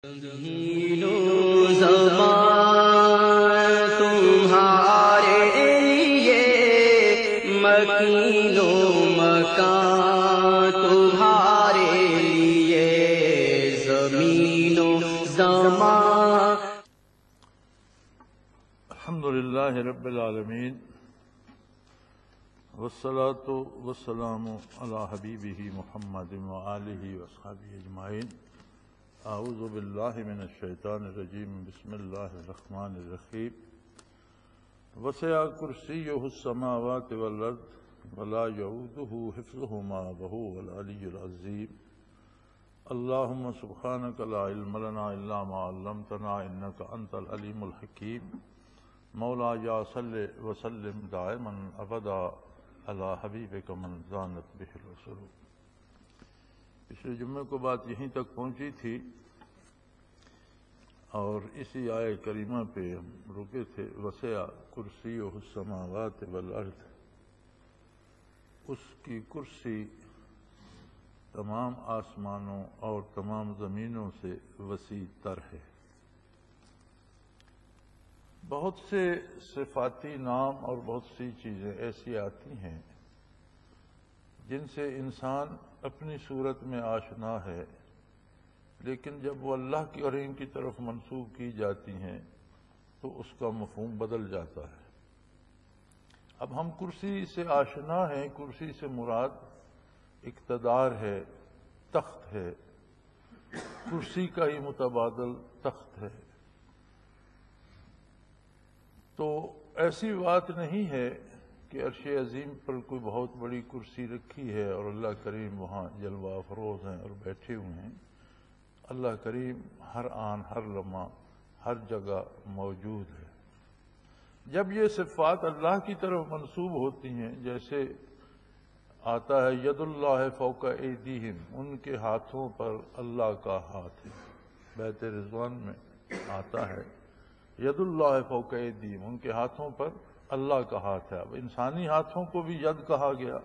زمین و زمان تمہارے لیے، مکین و مکان تمہارے لیے، زمین و زمان. الحمدللہ رب العالمین، والصلاة والسلام علی حبیبہ محمد وآلہ واصحابہ اجمعین. اعوذ باللہ من الشیطان الرجیم، بسم اللہ الرحمن الرحیم. وسع کرسیہ السماوات والارض ولا یعودہ حفظہما وہو العلی العظیم. اللہم سبحانک لا علم لنا الا ما علمتنا انک انت العلیم الحکیم. مولا یا صلی وسلم دائما ابدا علی حبیبک من زانت بہ الرسول. پچھلے جمعے کو بات یہیں تک پہنچی تھی اور اسی آیہ کریمہ پہ ہم رکے تھے. وسع کرسیہ السماوات والارض، اس کی کرسی تمام آسمانوں اور تمام زمینوں سے وسیع تر ہے. بہت سے صفاتی نام اور بہت سی چیزیں ایسی آتی ہیں جن سے انسان اپنی صورت میں آشنا ہے، لیکن جب وہ اللہ کی کریم کی طرف منسوب کی جاتی ہیں تو اس کا مفہوم بدل جاتا ہے. اب ہم کرسی سے آشنا ہیں. کرسی سے مراد اقتدار ہے، تخت ہے، کرسی کا ہی متبادل تخت ہے. تو ایسی بات نہیں ہے کہ عرش عظیم پر کوئی بہت بڑی کرسی رکھی ہے اور اللہ کریم وہاں جلوہ افروز ہیں اور بیٹھے ہوئے ہیں. اللہ کریم ہر آن ہر لمحہ ہر جگہ موجود ہے. جب یہ صفات اللہ کی طرف منسوب ہوتی ہیں، جیسے آتا ہے ید اللہ فوق ایدیہم، ان کے ہاتھوں پر اللہ کا ہاتھ ہے. بیت رضوان میں آتا ہے ید اللہ فوق ایدیہم، ان کے ہاتھوں پر اللہ کا ہاتھ ہے. اب انسانی ہاتھوں کو بھی ید کہا گیا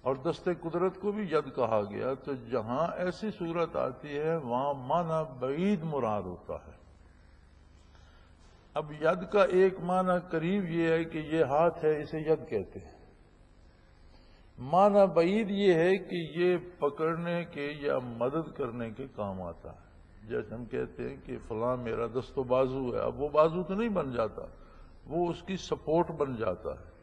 اور دست قدرت کو بھی ید کہا گیا. تو جہاں ایسی صورت آتی ہے وہاں معنی بعید مراد ہوتا ہے. اب ید کا ایک معنی قریب یہ ہے کہ یہ ہاتھ ہے، اسے ید کہتے ہیں. معنی بعید یہ ہے کہ یہ پکڑنے کے یا مدد کرنے کے کام آتا ہے. جیسے ہم کہتے ہیں کہ فلاں میرا دست و بازو ہے. اب وہ بازو تو نہیں بن جاتا، وہ اس کی سپورٹ بن جاتا ہے.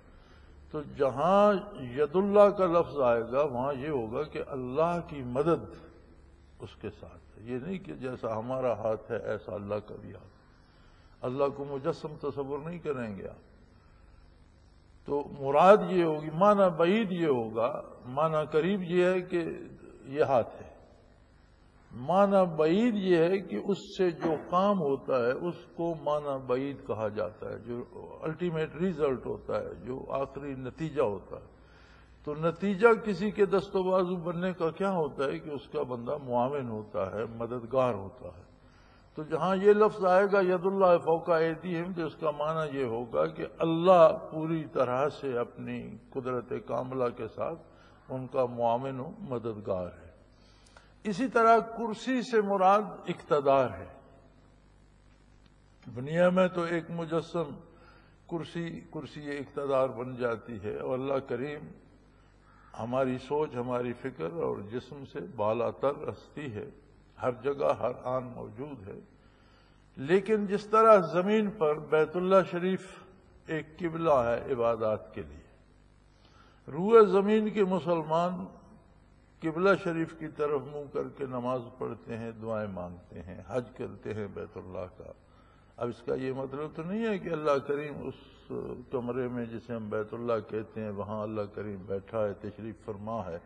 تو جہاں ید اللہ کا لفظ آئے گا وہاں یہ ہوگا کہ اللہ کی مدد اس کے ساتھ ہے. یہ نہیں کہ جیسا ہمارا ہاتھ ہے ایسا اللہ کا بھی ہاتھ. اللہ کو مجسم تصور نہیں کریں گے آپ. تو مراد یہ ہوگی، معنی بعید یہ ہوگا. معنی قریب یہ ہے کہ یہ ہاتھ ہے. معنی بعید یہ ہے کہ اس سے جو کام ہوتا ہے اس کو معنی بعید کہا جاتا ہے، جو الٹیمیٹ ریزلٹ ہوتا ہے، جو آخری نتیجہ ہوتا ہے. تو نتیجہ کسی کے دست و بازو بننے کا کیا ہوتا ہے کہ اس کا بندہ معاون ہوتا ہے، مددگار ہوتا ہے. تو جہاں یہ لفظ آئے گا ید اللہ فوق ایدیہم، تو اس کا معنی یہ ہوگا کہ اللہ پوری طرح سے اپنی قدرت کاملہ کے ساتھ ان کا معاون و مددگار ہے. اسی طرح کرسی سے مراد اقتدار ہے. دنیا میں تو ایک مجسم کرسی اقتدار بن جاتی ہے، اور اللہ کریم ہماری سوچ، ہماری فکر اور جسم سے بالا تر ہستی ہے، ہر جگہ ہر آن موجود ہے. لیکن جس طرح زمین پر بیت اللہ شریف ایک قبلہ ہے عبادات کے لیے، روئے زمین کے مسلمان قبلہ شریف کی طرف منہ کر کے نماز پڑھتے ہیں، دعائیں مانگتے ہیں، حج کرتے ہیں بیت اللہ کا. اب اس کا یہ مطلب تو نہیں ہے کہ اللہ کریم اس کمرے میں جسے ہم بیت اللہ کہتے ہیں وہاں اللہ کریم بیٹھا ہے، تشریف فرما ہے.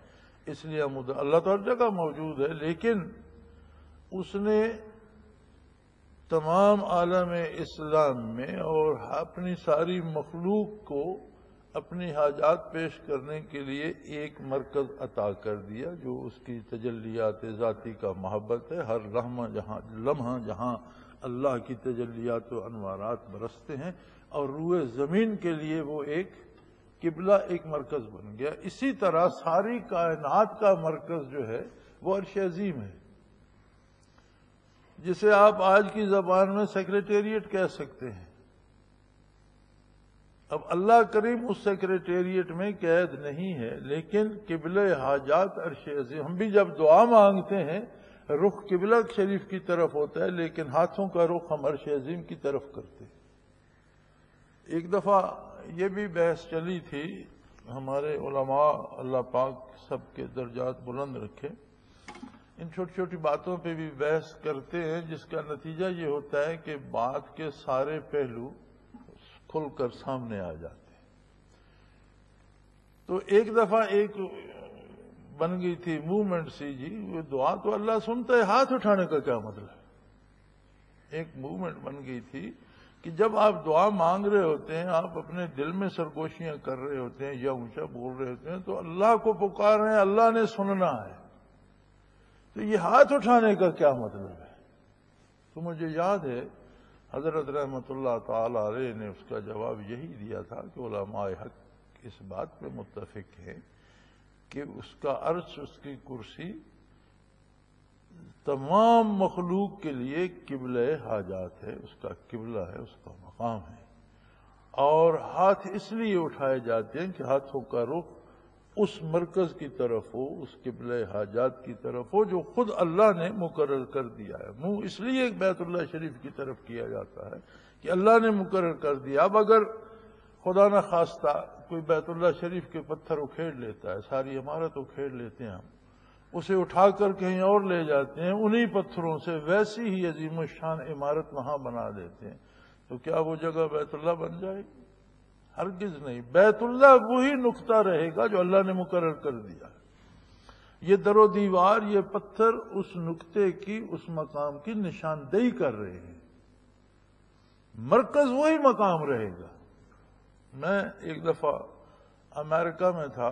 اس لیے ہم اللہ تو ہر جگہ موجود ہے، لیکن اس نے تمام عالم اسلام میں اور اپنی ساری مخلوق کو اپنی حاجات پیش کرنے کے لیے ایک مرکز عطا کر دیا، جو اس کی تجلیات ذاتی کا محبت ہے. ہر لمحہ جہاں اللہ کی تجلیات و انوارات برستے ہیں، اور روئے زمین کے لیے وہ ایک قبلہ، ایک مرکز بن گیا. اسی طرح ساری کائنات کا مرکز جو ہے وہ عرش عظیم ہے. جسے آپ آج کی زبان میں سیکریٹریٹ کہہ سکتے ہیں۔ اب اللہ کریم اس سیکریٹریٹ میں قید نہیں ہے، لیکن قبلہ حاجات عرش عظیم۔ ہم بھی جب دعا مانگتے ہیں رخ قبلہ شریف کی طرف ہوتا ہے، لیکن ہاتھوں کا رخ ہم عرش عظیم کی طرف کرتے ہیں۔ ایک دفعہ یہ بھی بحث چلی تھی، ہمارے علماء اللہ پاک سب کے درجات بلند رکھے، ان چھوٹی چھوٹی باتوں پہ بھی بحث کرتے ہیں، جس کا نتیجہ یہ ہوتا ہے کہ بات کے سارے پہلو کھل کر سامنے آ جاتے ہیں۔ تو ایک دفعہ ایک بن گئی تھی موومنٹ سی، جی وہ دعا تو اللہ سنتا ہے، ہاتھ اٹھانے کا کیا مطلب ہے؟ ایک موومنٹ بن گئی تھی کہ جب آپ دعا مانگ رہے ہوتے ہیں، آپ اپنے دل میں سرگوشیاں کر رہے ہوتے ہیں یا اونچا بول رہے ہوتے ہیں، تو اللہ کو پکار رہے ہیں، اللہ نے سننا ہے، تو یہ ہاتھ اٹھانے کا کیا مطلب ہے؟ تو مجھے یاد ہے حضرت رحمت اللہ تعالی علیہ نے اس کا جواب یہی دیا تھا کہ علماء حق اس بات پہ متفق ہیں کہ اس کا عرش، اس کی کرسی تمام مخلوق کے لیے قبلہ حاجات ہے، اس کا قبلہ ہے، اس کا مقام ہے، اور ہاتھ اس لیے اٹھائے جاتے ہیں کہ ہاتھوں کا رخ اس مرکز کی طرف ہو، اس قبلہ حاجات کی طرف ہو جو خود اللہ نے مقرر کر دیا ہے۔ منہ اس لیے بیت اللہ شریف کی طرف کیا جاتا ہے کہ اللہ نے مقرر کر دیا۔ اب اگر خدا نہ خواستہ کوئی بیت اللہ شریف کے پتھر اکھیڑ لیتا ہے، ساری عمارت اکھیڑ لیتے ہیں، ہم اسے اٹھا کر کہیں اور لے جاتے ہیں، انہی پتھروں سے ویسی ہی عظیم الشان عمارت وہاں بنا دیتے ہیں، تو کیا وہ جگہ بیت اللہ بن جائے گی؟ ہرگز نہیں۔ بیت اللہ وہی نقطہ رہے گا جو اللہ نے مقرر کر دیا۔ یہ در و دیوار، یہ پتھر اس نقطے کی، اس مقام کی نشاندہی کر رہے ہیں، مرکز وہی مقام رہے گا۔ میں ایک دفعہ امریکہ میں تھا،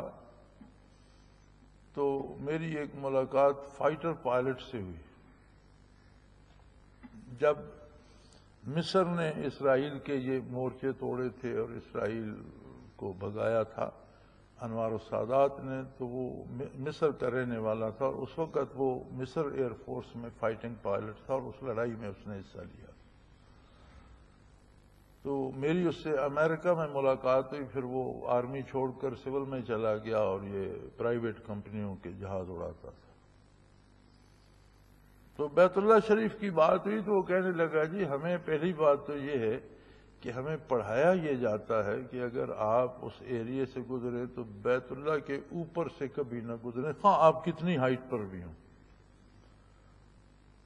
تو میری ایک ملاقات فائٹر پائلٹ سے ہوئی۔ جب مصر نے اسرائیل کے یہ مورچے توڑے تھے اور اسرائیل کو بھگایا تھا انوار السادات نے، تو وہ مصر کا رہنے والا تھا، اور اس وقت وہ مصر ایئر فورس میں فائٹنگ پائلٹ تھا، اور اس لڑائی میں اس نے حصہ لیا۔ تو میری اس سے امریکہ میں ملاقات ہوئی، پھر وہ آرمی چھوڑ کر سول میں چلا گیا اور یہ پرائیویٹ کمپنیوں کے جہاز اڑاتا تھا۔ تو بیت اللہ شریف کی بات ہوئی تو وہ کہنے لگا، جی ہمیں پہلی بات تو یہ ہے کہ ہمیں پڑھایا یہ جاتا ہے کہ اگر آپ اس ایریے سے گزرے تو بیت اللہ کے اوپر سے کبھی نہ گزریں، ہاں آپ کتنی ہائٹ پر بھی ہوں۔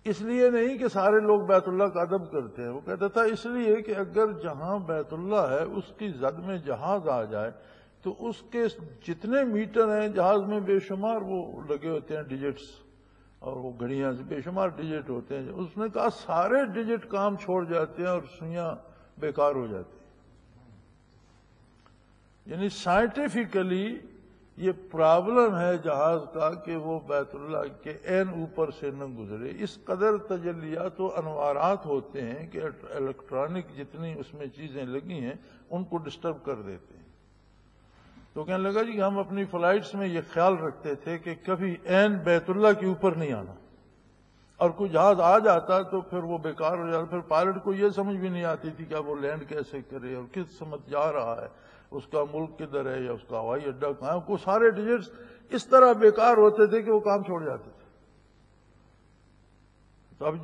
اس لیے نہیں کہ سارے لوگ بیت اللہ کا ادب کرتے ہیں، وہ کہتا تھا اس لیے کہ اگر جہاں بیت اللہ ہے اس کی زد میں جہاز آ جائے تو اس کے جتنے میٹر ہیں جہاز میں بے شمار وہ لگے ہوتے ہیں ڈیجٹس، اور وہ گھڑیاں سے بے شمار ڈیجٹ ہوتے ہیں۔ اس نے کہا سارے ڈیجٹ کام چھوڑ جاتے ہیں اور سوئیاں بیکار ہو جاتی ہیں۔ یعنی سائنٹیفکلی یہ پرابلم ہے جہاز کا کہ وہ بیت اللہ کے عین اوپر سے نہ گزرے۔ اس قدر تجلیات و انوارات ہوتے ہیں کہ الیکٹرانک جتنی اس میں چیزیں لگی ہیں ان کو ڈسٹرب کر دیتے ہیں۔ تو کہنے لگا جی ہم اپنی فلائٹس میں یہ خیال رکھتے تھے کہ کبھی عین بیت اللہ کے اوپر نہیں آنا، اور کوئی جہاز آ جاتا تو پھر وہ بیکار ہو جاتا۔ پھر پائلٹ کو یہ سمجھ بھی نہیں آتی تھی کہ وہ لینڈ کیسے کرے اور کس سمت جا رہا ہے، اس کا ملک کدھر ہے یا اس کا ہوائی اڈہ کہاں ہے۔ وہ سارے ڈیجٹس اس طرح بیکار ہوتے تھے کہ وہ کام چھوڑ جاتے تھے۔ تو اب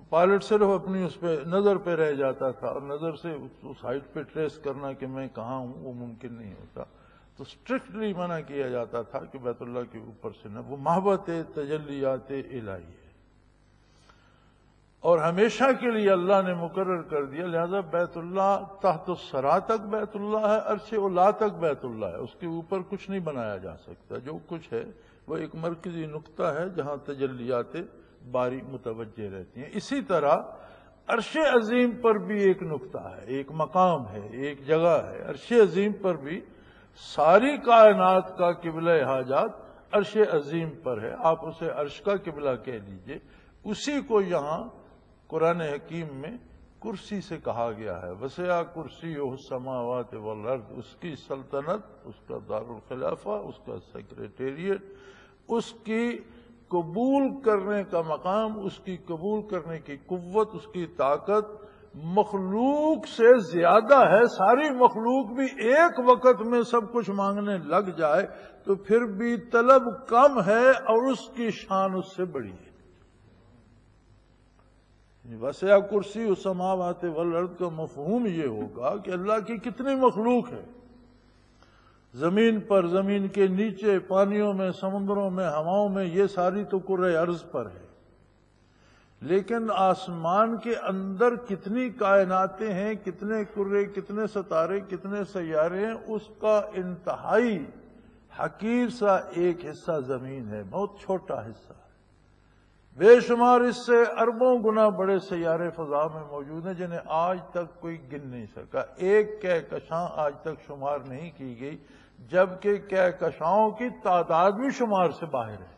پائلٹ صرف اپنی اس پہ نظر پہ رہ جاتا تھا، اور نظر سے اس ہائٹ پہ ٹریس کرنا کہ میں کہاں ہوں وہ ممکن نہیں ہوتا۔ تو اسٹرکٹلی منع کیا جاتا تھا کہ بیت اللہ کے اوپر سے نہ، وہ محبت تجلیات الہی ہے اور ہمیشہ کے لیے اللہ نے مقرر کر دیا۔ لہذا بیت اللہ تحت الثری تک بیت اللہ ہے، عرش اولا تک بیت اللہ ہے، اس کے اوپر کچھ نہیں بنایا جا سکتا۔ جو کچھ ہے وہ ایک مرکزی نقطہ ہے جہاں تجلیات باری متوجہ رہتی ہیں۔ اسی طرح عرش عظیم پر بھی ایک نقطہ ہے، ایک مقام ہے، ایک جگہ ہے۔ عرش عظیم پر بھی ساری کائنات کا قبلہ حاجات عرش عظیم پر ہے، آپ اسے عرش کا قبلہ کہہ لیجئے۔ اسی کو یہاں قرآن حکیم میں کرسی سے کہا گیا ہے، وسع کرسیہ السماوات والارض، اس کی سلطنت، اس کا دارالخلافہ، اس کا سیکریٹریٹ، اس کی قبول کرنے کا مقام، اس کی قبول کرنے کی قوت، اس کی طاقت مخلوق سے زیادہ ہے۔ ساری مخلوق بھی ایک وقت میں سب کچھ مانگنے لگ جائے تو پھر بھی طلب کم ہے اور اس کی شان اس سے بڑی ہے۔ وسع کرسی السماوات والارض کا مفہوم یہ ہوگا کہ اللہ کی کتنی مخلوق ہے، زمین پر، زمین کے نیچے، پانیوں میں، سمندروں میں، ہواؤں میں، یہ ساری تو کرۂ ارض پر ہے، لیکن آسمان کے اندر کتنی کائناتیں ہیں، کتنے کرے، کتنے ستارے، کتنے سیارے ہیں، اس کا انتہائی حقیر سا ایک حصہ زمین ہے، بہت چھوٹا حصہ ہے۔ بے شمار اس سے اربوں گنا بڑے سیارے فضا میں موجود ہیں جنہیں آج تک کوئی گن نہیں سکا۔ ایک کہکشاں آج تک شمار نہیں کی گئی، جبکہ کہکشاؤں کی تعداد بھی شمار سے باہر ہے۔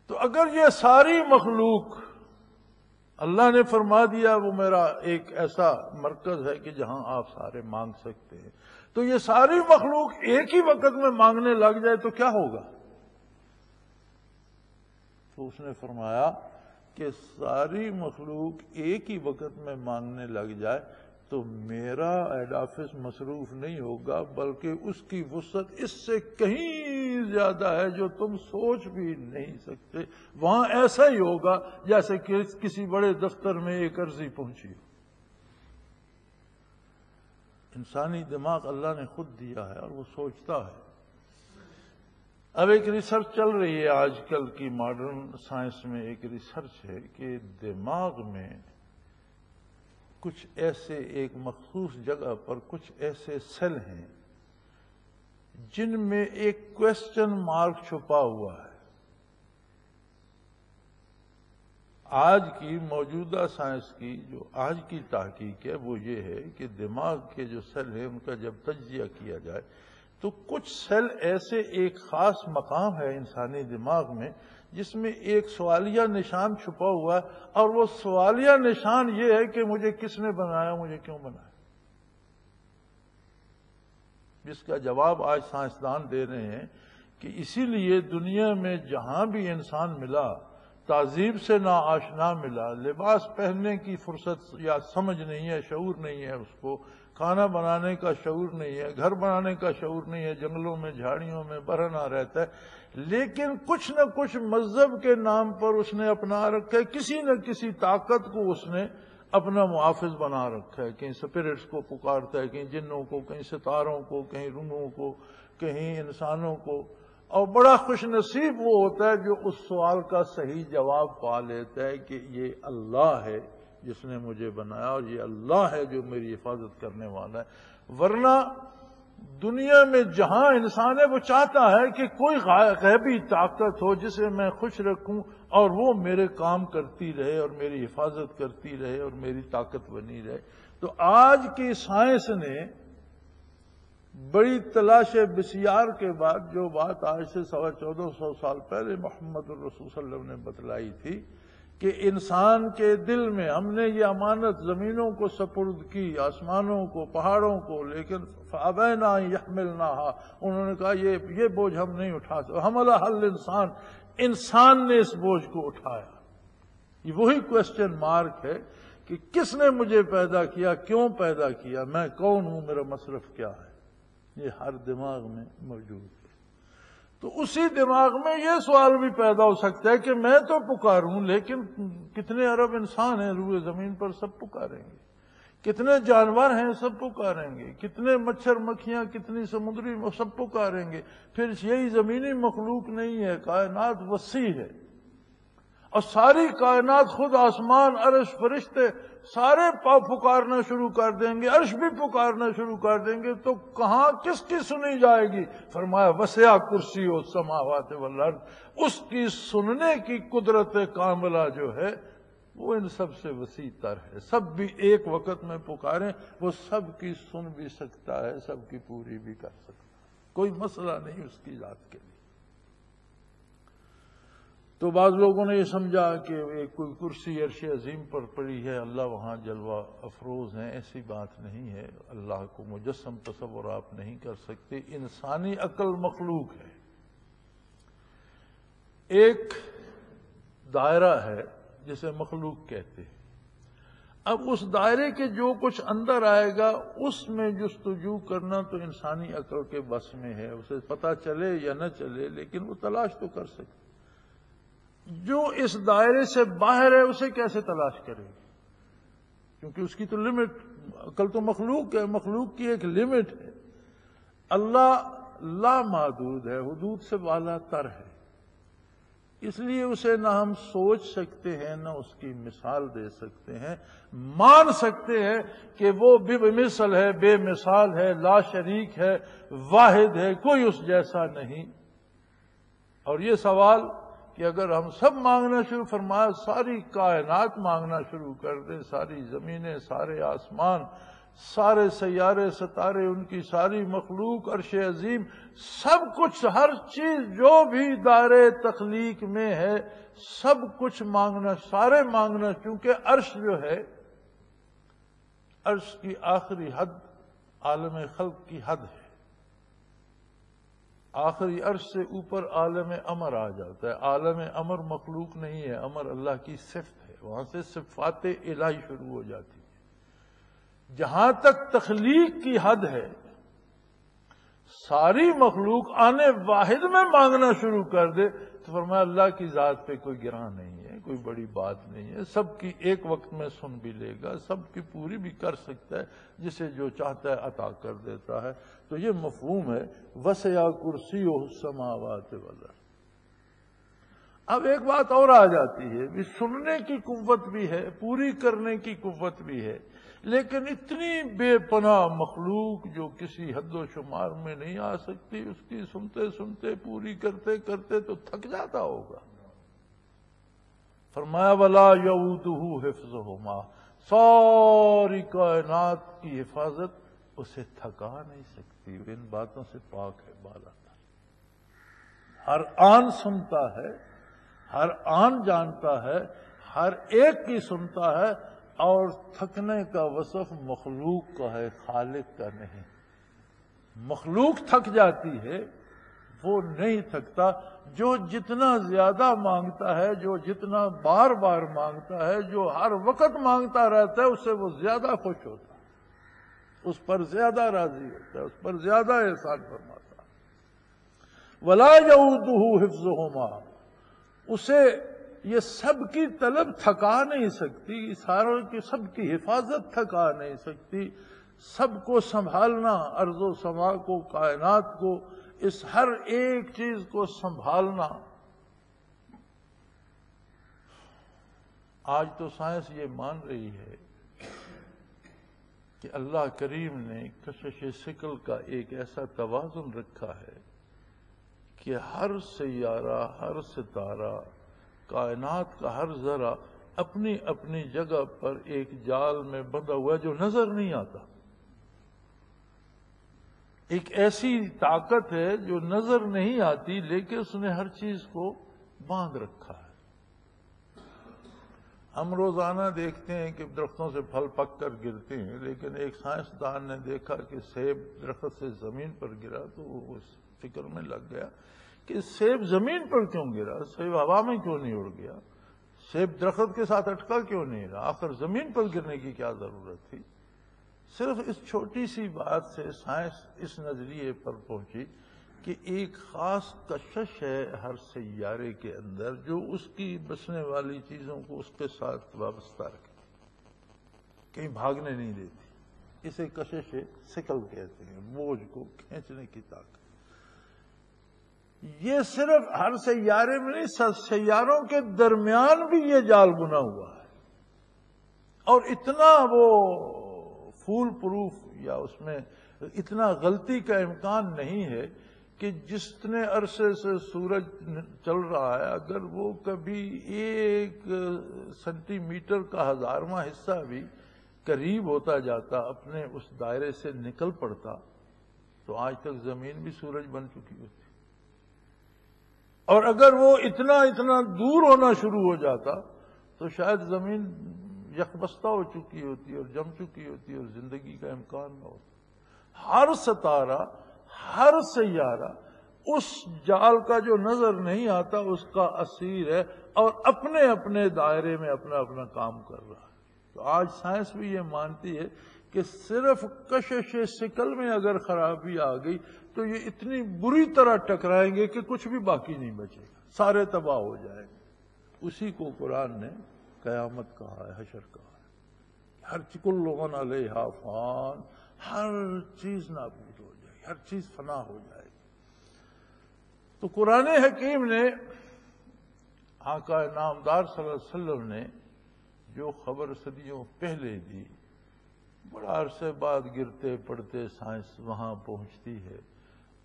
تو اگر یہ ساری مخلوق اللہ نے فرما دیا وہ میرا ایک ایسا مرکز ہے کہ جہاں آپ سارے مانگ سکتے ہیں، تو یہ ساری مخلوق ایک ہی وقت میں مانگنے لگ جائے تو کیا ہوگا؟ تو اس نے فرمایا کہ ساری مخلوق ایک ہی وقت میں مانگنے لگ جائے تو میرا ہیڈ آفس مصروف نہیں ہوگا، بلکہ اس کی وسعت اس سے کہیں زیادہ ہے جو تم سوچ بھی نہیں سکتے۔ وہاں ایسا ہی ہوگا جیسے کہ کسی بڑے دفتر میں ایک عرضی پہنچی ہو۔ انسانی دماغ اللہ نے خود دیا ہے اور وہ سوچتا ہے۔ اب ایک ریسرچ چل رہی ہے آج کل کی ماڈرن سائنس میں، ایک ریسرچ ہے کہ دماغ میں کچھ ایسے ایک مخصوص جگہ پر کچھ ایسے سیل ہیں جن میں ایک کویسچن مارک چھپا ہوا ہے۔ آج کی موجودہ سائنس کی جو آج کی تحقیق ہے وہ یہ ہے کہ دماغ کے جو سیل ہیں ان کا جب تجزیہ کیا جائے تو کچھ سیل ایسے ایک خاص مقام ہے انسانی دماغ میں جس میں ایک سوالیہ نشان چھپا ہوا ہے، اور وہ سوالیہ نشان یہ ہے کہ مجھے کس نے بنایا، مجھے کیوں بنایا۔ جس کا جواب آج سائنسدان دے رہے ہیں کہ اسی لیے دنیا میں جہاں بھی انسان ملا، تہذیب سے نا آشنا ملا، لباس پہننے کی فرصت یا سمجھ نہیں ہے، شعور نہیں ہے اس کو، کھانا بنانے کا شعور نہیں ہے، گھر بنانے کا شعور نہیں ہے، جنگلوں میں جھاڑیوں میں برہنا رہتا ہے، لیکن کچھ نہ کچھ مذہب کے نام پر اس نے اپنا رکھا ہے، کسی نہ کسی طاقت کو اس نے اپنا محافظ بنا رکھا ہے، کہیں سپرٹس کو پکارتا ہے، کہیں جنوں کو، کہیں ستاروں کو، کہیں روحوں کو، کہیں انسانوں کو، اور بڑا خوش نصیب وہ ہوتا ہے جو اس سوال کا صحیح جواب پا لیتا ہے کہ یہ اللہ ہے جس نے مجھے بنایا اور یہ اللہ ہے جو میری حفاظت کرنے والا ہے۔ ورنہ دنیا میں جہاں انسان ہے وہ چاہتا ہے کہ کوئی غیبی طاقت ہو جسے میں خوش رکھوں اور وہ میرے کام کرتی رہے اور میری حفاظت کرتی رہے اور میری طاقت بنی رہے۔ تو آج کی سائنس نے بڑی تلاش بسیار کے بعد جو بات آج سے 1450 سال پہلے محمد الرسول صلی اللہ علیہ وسلم نے بتلائی تھی کہ انسان کے دل میں ہم نے یہ امانت زمینوں کو سپرد کی، آسمانوں کو، پہاڑوں کو، لیکن فَأَبَيْنَا أَن يَحْمِلْنَاهَا، انہوں نے کہا یہ بوجھ ہم نہیں اٹھا سکتے، حَمَلَهَا الْإِنسان، انسان نے اس بوجھ کو اٹھایا۔ یہ وہی کویسچن مارک ہے کہ کس نے مجھے پیدا کیا، کیوں پیدا کیا، میں کون ہوں، میرا مصرف کیا ہے، یہ ہر دماغ میں موجود ہے۔ تو اسی دماغ میں یہ سوال بھی پیدا ہو سکتا ہے کہ میں تو پکاروں لیکن کتنے ارب انسان ہیں روئے زمین پر، سب پکاریں گے، کتنے جانور ہیں سب پکاریں گے، کتنے مچھر مکھیاں، کتنی سمندری سب پکاریں گے، پھر یہی زمینی مخلوق نہیں ہے، کائنات وسیع ہے، اور ساری کائنات خود آسمان، عرش، فرشتے سارے پکارنا شروع کر دیں گے، عرش بھی پکارنا شروع کر دیں گے، تو کہاں کس کی سنی جائے گی؟ فرمایا وسع کرسی السماوات والارض، اس کی سننے کی قدرت کاملہ جو ہے وہ ان سب سے وسیع تر ہے۔ سب بھی ایک وقت میں پکاریں وہ سب کی سن بھی سکتا ہے، سب کی پوری بھی کر سکتا ہے، کوئی مسئلہ نہیں اس کی ذات کے لیے۔ تو بعض لوگوں نے یہ سمجھا کہ ایک کوئی کرسی عرش عظیم پر پڑی ہے، اللہ وہاں جلوہ افروز ہیں، ایسی بات نہیں ہے، اللہ کو مجسم تصور آپ نہیں کر سکتے، انسانی عقل مخلوق ہے، ایک دائرہ ہے جسے مخلوق کہتے ہیں. اب اس دائرے کے جو کچھ اندر آئے گا اس میں جستجو کرنا تو انسانی عقل کے بس میں ہے. اسے پتہ چلے یا نہ چلے لیکن وہ تلاش تو کر سکتے. جو اس دائرے سے باہر ہے اسے کیسے تلاش کرے گی؟ کیونکہ اس کی تو لمٹ، عقل تو مخلوق ہے، مخلوق کی ایک لمٹ ہے. اللہ لامحدود ہے، حدود سے بالا تر ہے. اس لیے اسے نہ ہم سوچ سکتے ہیں نہ اس کی مثال دے سکتے ہیں. مان سکتے ہیں کہ وہ بے مثل ہے، بے مثال ہے، لا شریک ہے، واحد ہے، کوئی اس جیسا نہیں. اور یہ سوال کہ اگر ہم سب مانگنا شروع فرمایا، ساری کائنات مانگنا شروع کر دیں، ساری زمینیں، سارے آسمان، سارے سیارے ستارے، ان کی ساری مخلوق، عرش عظیم، سب کچھ، ہر چیز جو بھی دائرے تخلیق میں ہے، سب کچھ مانگنا، سارے مانگنا. چونکہ عرش جو ہے، عرش کی آخری حد عالم خلق کی حد ہے. آخری عرش سے اوپر عالم امر آ جاتا ہے. عالم امر مخلوق نہیں ہے، امر اللہ کی صفت ہے. وہاں سے صفات الہی شروع ہو جاتی ہے. جہاں تک تخلیق کی حد ہے، ساری مخلوق آنے واحد میں مانگنا شروع کر دے تو فرمایا اللہ کی ذات پہ کوئی گراں نہیں ہے، کوئی بڑی بات نہیں ہے. سب کی ایک وقت میں سن بھی لے گا، سب کی پوری بھی کر سکتا ہے، جسے جو چاہتا ہے عطا کر دیتا ہے. تو یہ مفہوم ہے وسع کرسیہ السماوات والارض. اب ایک بات اور آ جاتی ہے، بھی سننے کی قوت بھی ہے، پوری کرنے کی قوت بھی ہے، لیکن اتنی بے پناہ مخلوق جو کسی حد و شمار میں نہیں آ سکتی، اس کی سنتے سنتے، پوری کرتے کرتے تو تھک جاتا ہوگا. فرمایا ولا یعودہ حفظہما، ساری کائنات کی حفاظت اسے تھکا نہیں سکتی. ان باتوں سے پاک ہے بالا تر. ہر آن سنتا ہے، ہر آن جانتا ہے، ہر ایک کی سنتا ہے، اور تھکنے کا وصف مخلوق کا ہے، خالق کا نہیں. مخلوق تھک جاتی ہے، وہ نہیں تھکتا. جو جتنا زیادہ مانگتا ہے، جو جتنا بار بار مانگتا ہے، جو ہر وقت مانگتا رہتا ہے، اس سے وہ زیادہ خوش ہوتا ہے، اس پر زیادہ راضی ہوتا ہے، اس پر زیادہ احسان فرماتا ہے. ولا یعودہ حفظہما، اسے یہ سب کی طلب تھکا نہیں سکتی، ساروں کی، سب کی حفاظت تھکا نہیں سکتی. سب کو سنبھالنا، ارض و سما کو، کائنات کو، اس ہر ایک چیز کو سنبھالنا. آج تو سائنس یہ مان رہی ہے کہ اللہ کریم نے کشش ثقل کا ایک ایسا توازن رکھا ہے کہ ہر سیارہ، ہر ستارہ، کائنات کا ہر ذرہ اپنی اپنی جگہ پر ایک جال میں بندھا ہوا ہے جو نظر نہیں آتا. ایک ایسی طاقت ہے جو نظر نہیں آتی، لیکن اس نے ہر چیز کو باندھ رکھا ہے. ہم روزانہ دیکھتے ہیں کہ درختوں سے پھل پک کر گرتے ہیں، لیکن ایک سائنسدان نے دیکھا کہ سیب درخت سے زمین پر گرا تو وہ اس فکر میں لگ گیا کہ سیب زمین پر کیوں گرا، سیب ہوا میں کیوں نہیں اڑ گیا، سیب درخت کے ساتھ اٹکا کیوں نہیں رہا، آخر زمین پر گرنے کی کیا ضرورت تھی. صرف اس چھوٹی سی بات سے سائنس اس نظریے پر پہنچی کہ ایک خاص کشش ہے ہر سیارے کے اندر جو اس کی بسنے والی چیزوں کو اس کے ساتھ وابستہ رکھے، کہیں بھاگنے نہیں دیتی. اسے کشش ثقل کہتے ہیں، بوجھ کو کھینچنے کی طاقت. یہ صرف ہر سیارے میں نہیں، سیاروں کے درمیان بھی یہ جال بنا ہوا ہے، اور اتنا وہ فول پروف یا اس میں اتنا غلطی کا امکان نہیں ہے کہ جتنے عرصے سے سورج چل رہا ہے، اگر وہ کبھی 1 سینٹی میٹر کا 1000واں حصہ بھی قریب ہوتا جاتا، اپنے اس دائرے سے نکل پڑتا، تو آج تک زمین بھی سورج بن چکی ہوتی. اور اگر وہ اتنا دور ہونا شروع ہو جاتا تو شاید زمین یکبستہ ہو چکی ہوتی اور جم چکی ہوتی اور زندگی کا امکان نہ ہوتا. ہر ستارہ، ہر سیارہ اس جال کا جو نظر نہیں آتا اس کا اسیر ہے اور اپنے اپنے دائرے میں اپنا اپنا کام کر رہا ہے۔ تو آج سائنس بھی یہ مانتی ہے کہ صرف کشش سکل میں اگر خرابی آ گئی تو یہ اتنی بری طرح ٹکرائیں گے کہ کچھ بھی باقی نہیں بچے گا، سارے تباہ ہو جائیں گے۔ اسی کو قرآن نے قیامت کہا ہے، حشر کہا ہے۔ ہر کل من علیہا فان، ہر چیز نابود ہو جائے گی، ہر چیز فنا ہو جائے گی۔ تو قرآن حکیم نے آقا نامدار صلی اللہ علیہ وسلم نے جو خبر صدیوں پہلے دی، بڑا عرصے بعد گرتے پڑتے سائنس وہاں پہنچتی ہے،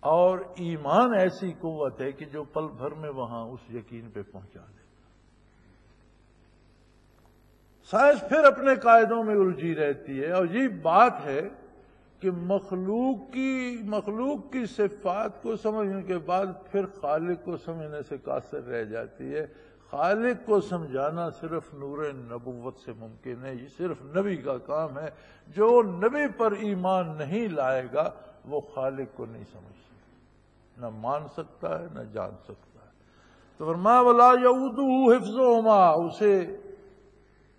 اور ایمان ایسی قوت ہے کہ جو پل بھر میں وہاں اس یقین پہ پہنچا دے۔ سائنس پھر اپنے قاعدوں میں الجھی رہتی ہے، اور یہ بات ہے کہ مخلوق کی صفات کو سمجھنے کے بعد پھر خالق کو سمجھنے سے قاصر رہ جاتی ہے۔ خالق کو سمجھانا صرف نور نبوت سے ممکن ہے، یہ صرف نبی کا کام ہے۔ جو نبی پر ایمان نہیں لائے گا وہ خالق کو نہیں سمجھ سکتا، نہ مان سکتا ہے نہ جان سکتا ہے۔ تو فرمایا وَلَا يَؤُودُهُ حِفْظُهُمَا، اسے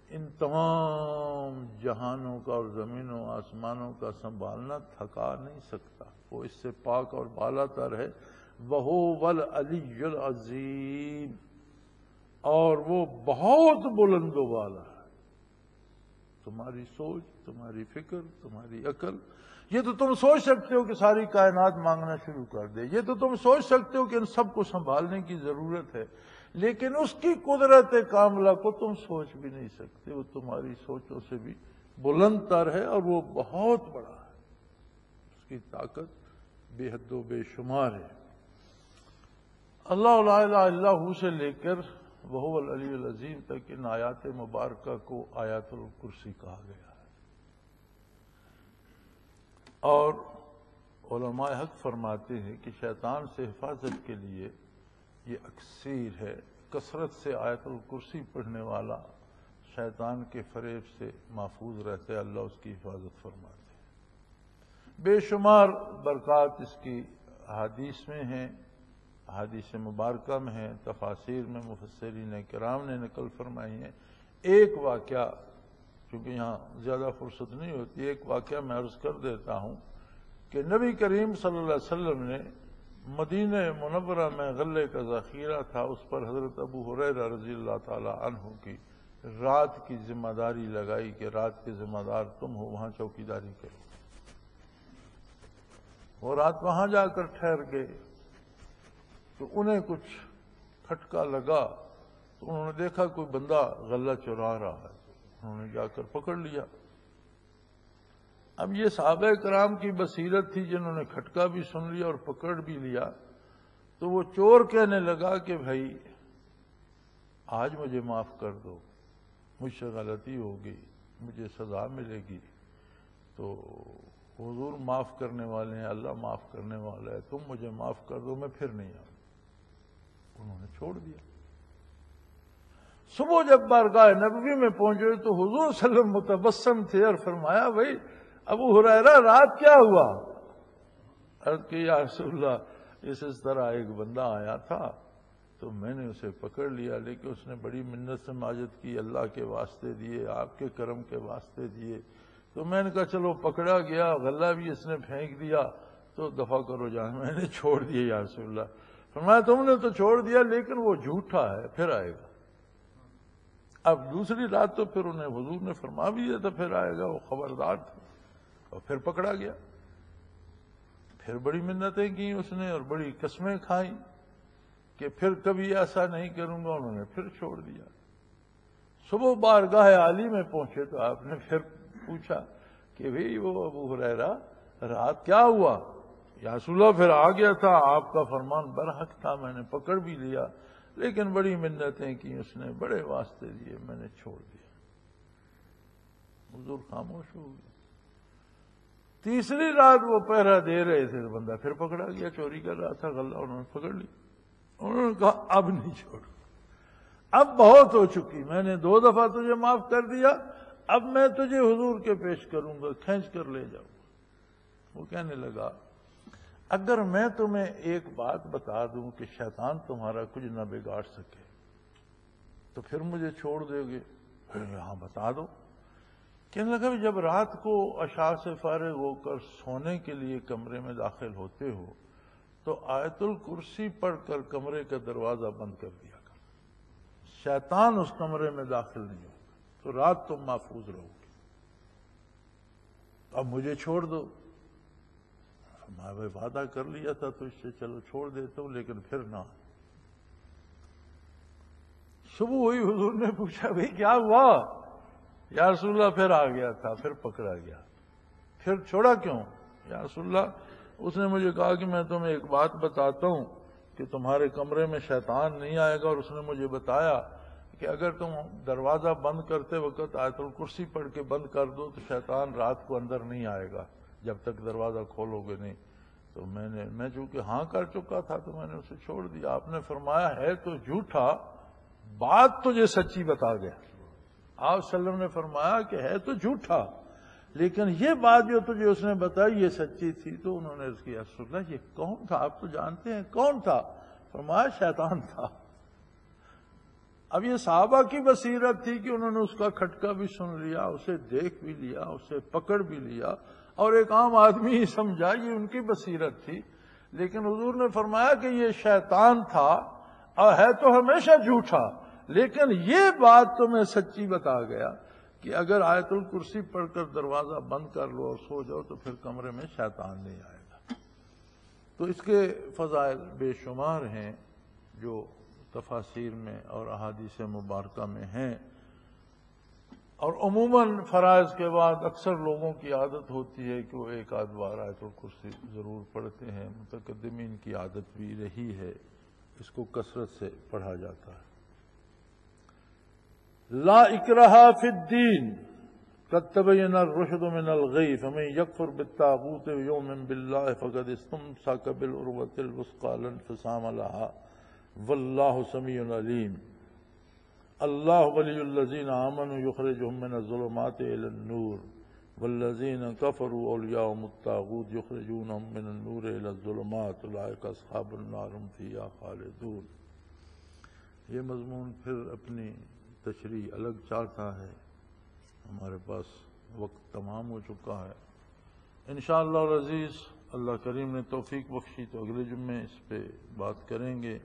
ان تمام جہانوں کا اور زمینوں آسمانوں کا سنبھالنا تھکا نہیں سکتا، وہ اس سے پاک اور بالا تر ہے۔ وَهُوَ الْعَلِيُّ الْعَظِيمُ، اور وہ بہت بلند و بالا ہے۔ تمہاری سوچ، تمہاری فکر، تمہاری عقل، یہ تو تم سوچ سکتے ہو کہ ساری کائنات مانگنا شروع کر دے، یہ تو تم سوچ سکتے ہو کہ ان سب کو سنبھالنے کی ضرورت ہے، لیکن اس کی قدرت کاملہ کو تم سوچ بھی نہیں سکتے، وہ تمہاری سوچوں سے بھی بلند تر ہے اور وہ بہت بڑا ہے، اس کی طاقت بے حد و بے شمار ہے۔ اللہ لا الہ الا ہو سے لے کر وہو العلی العظیم تک ان آیات مبارکہ کو آیات الکرسی کہا گیا ہے۔ اور علماء حق فرماتے ہیں کہ شیطان سے حفاظت کے لیے یہ اکثیر ہے، کثرت سے آیت الکرسی پڑھنے والا شیطان کے فریب سے محفوظ رہتا ہے، اللہ اس کی حفاظت فرماتے ہیں۔ بے شمار برکات اس کی احادیث میں ہیں، احادیث مبارکہ میں ہیں، تفاسیر میں مفسرین کرام نے نقل فرمائی ہیں۔ ایک واقعہ، چونکہ یہاں زیادہ فرصت نہیں ہوتی، ایک واقعہ میں عرض کر دیتا ہوں کہ نبی کریم صلی اللہ علیہ وسلم نے مدینہ منورہ میں غلے کا ذخیرہ تھا، اس پر حضرت ابو ہریرہ رضی اللہ تعالی عنہ کی رات کی ذمہ داری لگائی کہ رات کے ذمہ دار تم ہو، وہاں چوکیداری کرو۔ وہ رات وہاں جا کر ٹھہر گئے تو انہیں کچھ کھٹکا لگا، تو انہوں نے دیکھا کوئی بندہ غلہ چرا رہا ہے، انہوں نے جا کر پکڑ لیا۔ اب یہ صحابہ کرام کی بصیرت تھی جنہوں نے کھٹکا بھی سن لیا اور پکڑ بھی لیا، تو وہ چور کہنے لگا کہ بھائی آج مجھے معاف کر دو، مجھ سے غلطی ہو گئی، مجھے سزا ملے گی۔ تو حضور معاف کرنے والے ہیں، اللہ معاف کرنے والا ہے، تم مجھے معاف کر دو، میں پھر نہیں آؤں۔ انہوں نے چھوڑ دیا۔ صبح جب بارگاہ نبوی میں پہنچے تو حضور صلی اللہ علیہ وسلم متبسم تھے اور فرمایا بھائی ابو ہریرہ رات کیا ہوا؟ عرض کہ یا رسول اللہ اس طرح ایک بندہ آیا تھا تو میں نے اسے پکڑ لیا، لیکن اس نے بڑی منت سے ماجت کی، اللہ کے واسطے دیے، آپ کے کرم کے واسطے دیے، تو میں نے کہا چلو پکڑا گیا، غلہ بھی اس نے پھینک دیا تو دفع کرو جان، میں نے چھوڑ دیا یا رسول اللہ۔ فرمایا تم نے تو چھوڑ دیا لیکن وہ جھوٹا ہے، پھر آئے گا۔ اب دوسری رات تو پھر انہیں حضور نے فرما بھی دیا تھا پھر آئے گا، وہ خبردار تھے، اور پھر پکڑا گیا۔ پھر بڑی منتیں کی اس نے اور بڑی قسمیں کھائیں کہ پھر کبھی ایسا نہیں کروں گا، انہوں نے پھر چھوڑ دیا۔ صبح بارگاہ عالی میں پہنچے تو آپ نے پھر پوچھا کہ بھئی وہ ابو ہریرہ رات کیا ہوا؟ یا رسول اللہ پھر آ گیا تھا، آپ کا فرمان برحق تھا، میں نے پکڑ بھی لیا لیکن بڑی منتیں کی اس نے، بڑے واسطے دیے، میں نے چھوڑ دیا۔ حضور خاموش ہو گئے۔ تیسری رات وہ پہرا دے رہے تھے تو بندہ پھر پکڑا گیا، چوری کر رہا تھا غلہ، انہوں نے پکڑ لی۔ انہوں نے کہا اب نہیں چھوڑوں، اب بہت ہو چکی، میں نے 2 دفعہ تجھے معاف کر دیا، اب میں تجھے حضور کے پیش کروں گا، کھینچ کر لے جاؤں گا۔ وہ کہنے لگا اگر میں تمہیں ایک بات بتا دوں کہ شیطان تمہارا کچھ نہ بگاڑ سکے تو پھر مجھے چھوڑ دے گے؟ ہاں بتا دو۔ کہنے لگا بھی جب رات کو عشاء سے فارغ ہو کر سونے کے لیے کمرے میں داخل ہوتے ہو تو آیت الکرسی پڑھ کر کمرے کا دروازہ بند کر دیا کر، شیطان اس کمرے میں داخل نہیں ہوگا، تو رات تم محفوظ رہو گے۔ اب مجھے چھوڑ دو۔ میں وعدہ کر لیا تھا تو اس سے چلو چھوڑ دیتا ہوں، لیکن پھر نہ۔ صبح ہوئی، حضور نے پوچھا بھئی کیا ہوا؟ یا رسول اللہ پھر آ گیا تھا، پھر پکڑا گیا۔ پھر چھوڑا کیوں؟ یا رسول اللہ اس نے مجھے کہا کہ میں تمہیں ایک بات بتاتا ہوں کہ تمہارے کمرے میں شیطان نہیں آئے گا، اور اس نے مجھے بتایا کہ اگر تم دروازہ بند کرتے وقت آیت الکرسی پڑھ کے بند کر دو تو شیطان رات کو اندر نہیں آئے گا جب تک دروازہ کھولو گے نہیں۔ تو میں چونکہ ہاں کر چکا تھا تو میں نے اسے چھوڑ دیا۔ آپ نے فرمایا ہے تو جھوٹا، بات تجھے سچی بتا گیا۔ آپ صلی اللہ علیہ وسلم نے فرمایا کہ ہے تو جھوٹا لیکن یہ بات جو تجھے اس نے بتائی یہ سچی تھی۔ تو انہوں نے اس کی رسول اللہ یہ کون تھا؟ آپ تو جانتے ہیں کون تھا؟ فرمایا شیطان تھا۔ اب یہ صحابہ کی بصیرت تھی کہ انہوں نے اس کا کھٹکا بھی سن لیا، اسے دیکھ بھی لیا، اسے پکڑ بھی لیا، اور ایک عام آدمی ہی سمجھا، یہ ان کی بصیرت تھی۔ لیکن حضور نے فرمایا کہ یہ شیطان تھا اور ہے تو ہمیشہ جھوٹا، لیکن یہ بات تو میں سچی بتا گیا کہ اگر آیت الکرسی پڑھ کر دروازہ بند کر لو اور سو جاؤ تو پھر کمرے میں شیطان نہیں آئے گا۔ تو اس کے فضائل بے شمار ہیں جو تفاسیر میں اور احادیث مبارکہ میں ہیں، اور عموماً فرائض کے بعد اکثر لوگوں کی عادت ہوتی ہے کہ وہ ایک آدھ بار آیت الکرسی ضرور پڑھتے ہیں۔ متقدمین کی عادت بھی رہی ہے، اس کو کثرت سے پڑھا جاتا ہے۔ لا اکراہ فی الدین قد تبین الرشد من الغی فمن یکفر بالطاغوت یؤمن باللہ فقد استمسک بالعروۃ الوثقی لا انفصام لها واللہ سمیع علیم۔ اللہ ولی الذین آمنوا یخرجهم من الظلمات الی النور والذین کفروا اولیاءهم الطاغوت یخرجونهم من النور الی الظلمات اولئک اصحاب النار هم فیہا خالدون۔ یہ مضمون پھر اپنی تشریح الگ چاہتا ہے، ہمارے پاس وقت تمام ہو چکا ہے۔ انشاءاللہ العزیز اللہ کریم نے توفیق بخشی تو اگلے جمعے اس پہ بات کریں گے۔